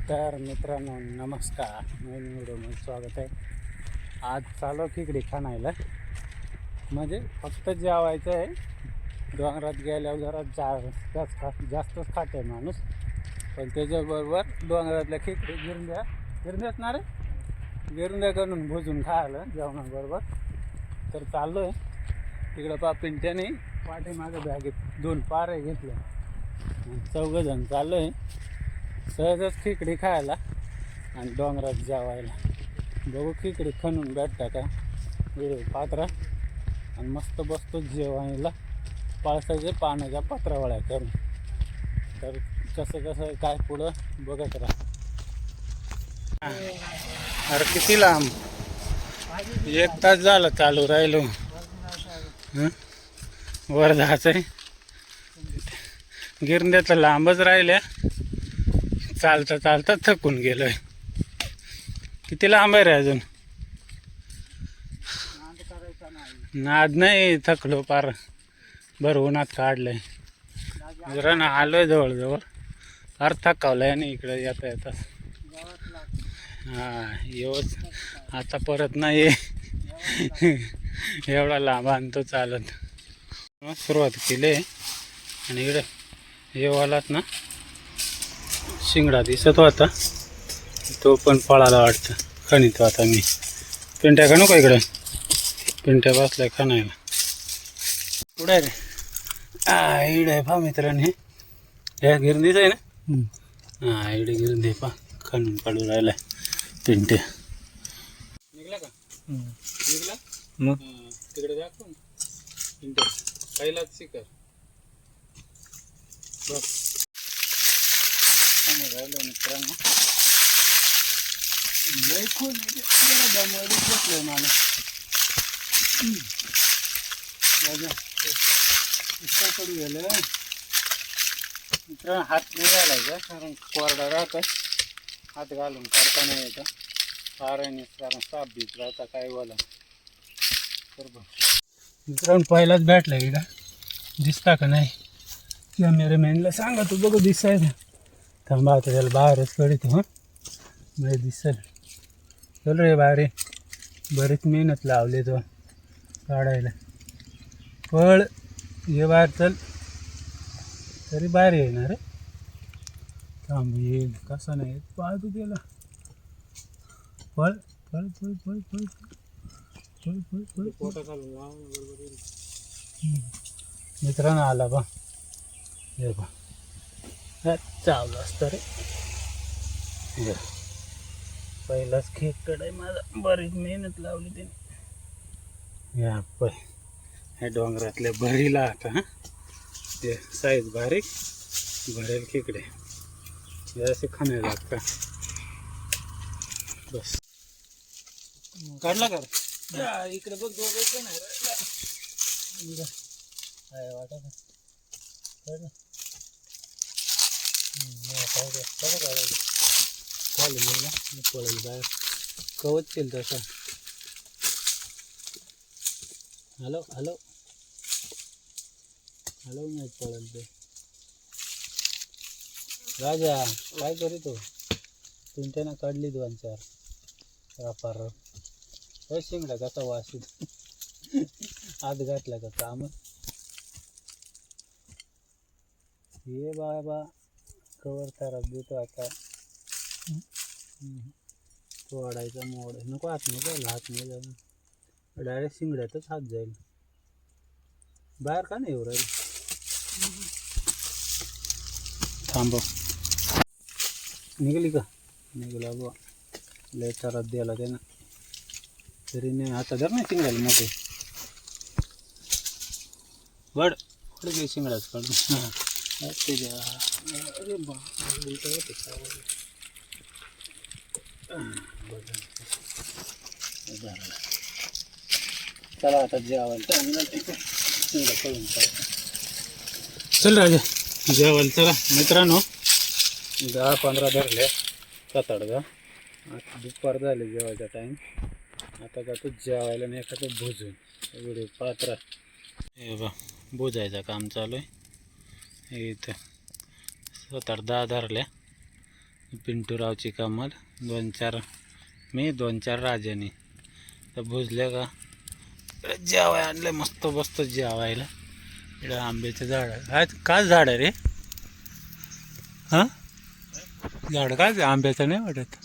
तर मित्रांनो नमस्कार, नवीन व्हिडिओमध्ये स्वागत आहे. आज चालू खिचडी खाणायला, म्हणजे फक्त जेवायचं आहे. डोंगरात गेल्यावर जरा जास्तच खाते माणूस, पण त्याच्याबरोबर डोंगरातल्या खिचडी गिरंद्या असणार आहे. गिरंद्या करून भुजून खायला जेवणाबरोबर. तर चाललो आहे तिकडं. पिंट्याने पाठीमागं बॅगेत 2 पारे घेतले, 4 जण चाललो आहे सहजच खिचडी खायला आणि डोंगरात जेवायला. बघू खिचडी खणून भेटता का व्हिडिओ पात्रा, आणि मस्त बसतो जेवायला पावसाच्या पाण्याच्या पत्रावळ्या करून. तर कसं काय पुढं बघत राहा. अरे किती लांब, 1 तास झालं चालू राहिलो. वर जायचं आहे. गिरंद्या तर लांबच राहिल्या, चालता चालता थकून गेलोय. किती लांब आहे रे अजून? नाद नाही, थकलो पार. बरं उन्हात काढलंय. जरा ना आलोय जवळजवळ. फार थकावलंय आणि इकडे येता येतात. येऊच आता परत नाही एवढा लांब आणतो चालत. सुरुवात केली आणि इकडे येवालात ना शिंगडा दिसत होता, तो पण पळाला वाटतं. खणीतो आता मी. पिंट्या खणू का इकडे? पिंट्या बसलाय खणायला. पुढे रे इकडे पहा मित्रांनी, ह्या गिरंदीच आहे ना. इकडे गिरंदी पहा खणून काढून राहिलाय पिंट्या. निघला का? निघला मग तिकडे दाखव पिंट्या पहिलाच शिकर बस. राहिलो मित्रांनो, लय खून दमवली बसलोय मला. इतकं गेलं मित्रांनो. हात नाही घालायचा, कारण कोरडा राहतं. हात घालून काढता नाही येतं पाराने, कारण साप बीत राहता काय बोला. बरोबर मित्रांनो, पहिलाच भेटला की का दिसता का नाही? कॅमेरामॅनला सांगा तू बघू दिसायला. थांबा आता त्याला बाहेरच कळतो. म्हणजे दिसेल. चल रे बाहेर, बरीच मेहनत लावली तो काढायला. पळ ये बाहेर, चल. तरी बाहेर येणार रे. थांब येईल कसा नाही पाहतो त्याला. पळ पळ पळ पळ पळ पळ पळ पळ. मित्रांनो आला बा, हे बा चावलं असतं रे. पहिलाच खेकड आहे माझा, बरीच मेहनत लावली त्याने. या ह्या डोंगरातल्या भरीला आता ते साईज बारीक भरेल खेकडे जरासे खाण्याला लागतात. बस काढला का? इकडे बघ, दोघं नाही वाटा का चालेल ना, पळेल बाहेर कवच केलं तसं. हॅलो हॅलो हॅलो नाही पळेल ते. राजा काय करीतो? पिंट्यानं काढली 2-4 रापार. शिंगडा कसा वाशीत आत घातला का काम. ये बाबा कवर तारात देतो आता. तोडायचा मोड नको, हात नाही जाईल, हात नाही जाईल. डायरेक्ट शिंगड्यातच हात जाईल. बाहेर का नाही येऊ राहील? थांबव. निघाली का? निघाला बा. लय तारात द्यायला त्यानं, तरी नाही. आता जर नाही शिंगड्याला मोठे वड पुढे काही शिंगडाच काढून. अरे बा चला आता जेवायला चल राजा, जेवायला चला. मित्रांनो 10-15 धरले 7-8. आता दुपार झाले जेवायचा टाईम. आता जातो जेवायला नाही एखादं भुजून. व्हिडिओ पात्रा हे बा भुजायचं काम चालू आहे. इथं 7-8-10 धरल्या. पिंटूरावची कमाल 2-4 मी 2-4 राजानी तर भुजले का जेवाय आणले मस्त बसतो जेवायला. इकडे आंब्याचं झाड आहे. काय झाड आहे रे? हां झाड काय आंब्याचं नाही वाटत.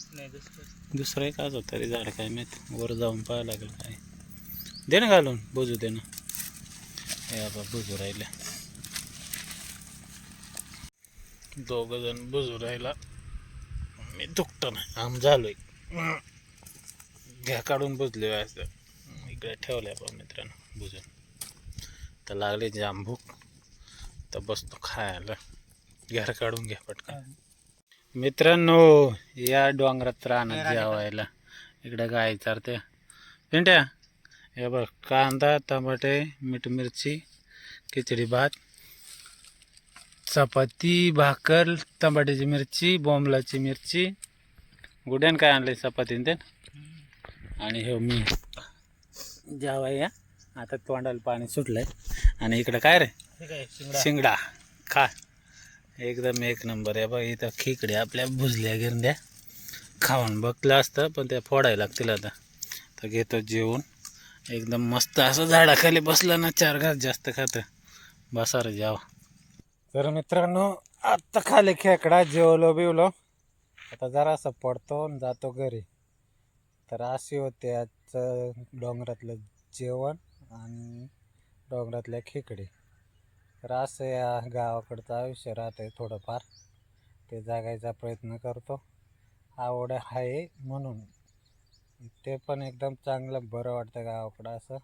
दुसरं एक काच होतं रे झाड काय माहीत. वर जाऊन पाहायला लागेल काय. दे ना घालून बुजू दे ना. हे बाबा बुजू राहिले. दोघं जण बुजू राहिला. मी दुखतो ना आम झालोय. घ्या काढून बुजले असं इकडे ठेवल्या बा मित्रांनो बुजून. तर लागले जाम भूक तर बसतो खायला. घ्या काढून घ्या पटकन. मित्रांनो या डोंगरात राहणार जेवायला. इकडे गाय चारते पिंट्या. हे बघ कांदा टमाटे मीठ मिरची खिचडी भात चपाती भाकर टमाट्याची मिरची बोंबलाची मिरची गुड्यान काय आणले चपातीन ते. आणि हे मी जेवाय या आता तोंडाला पाणी सुटलंय. आणि इकडं काय रे शिंगडा खा एकदम एक नंबर आहे. बघ इथं खिकडे आपल्या भुजल्या गिरंद्या खाऊन बघलं असतं पण त्या फोडायला लागतील आता. तर घेतो जेवून एकदम मस्त असं झाडाखाली बसलं ना 4 घास जास्त खातं. बसा रे जेवा. तर मित्रांनो आत्ता खाली खेकडा जेवलो बिवलो आता जरासं पडतो आणि जातो घरी. तर अशी होते आजचं डोंगरातलं जेवण आणि डोंगरातल्या खेकडे. तर असं या गावाकडचं आयुष्य राहतं आहे थोडंफार. ते जगायचा प्रयत्न करतो. आवड आहे म्हणून ते पण एकदम चांगलं बरं वाटतं गावाकडं. असं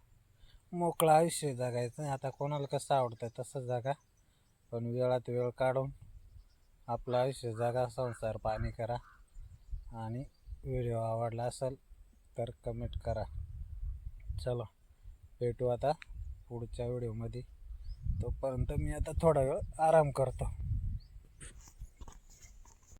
मोकळं आयुष्य जगायचं. आता कोणाला कसं आवडतं तसं जगा पण वेळात वेळ काढून आपलं आयुष्य जगा. संसार पाणी करा. आणि व्हिडिओ आवडला असेल तर कमेंट करा. चलो भेटू आता पुढच्या व्हिडिओमध्ये. तोपर्यंत मी आता थोडा वेळ आराम करतो.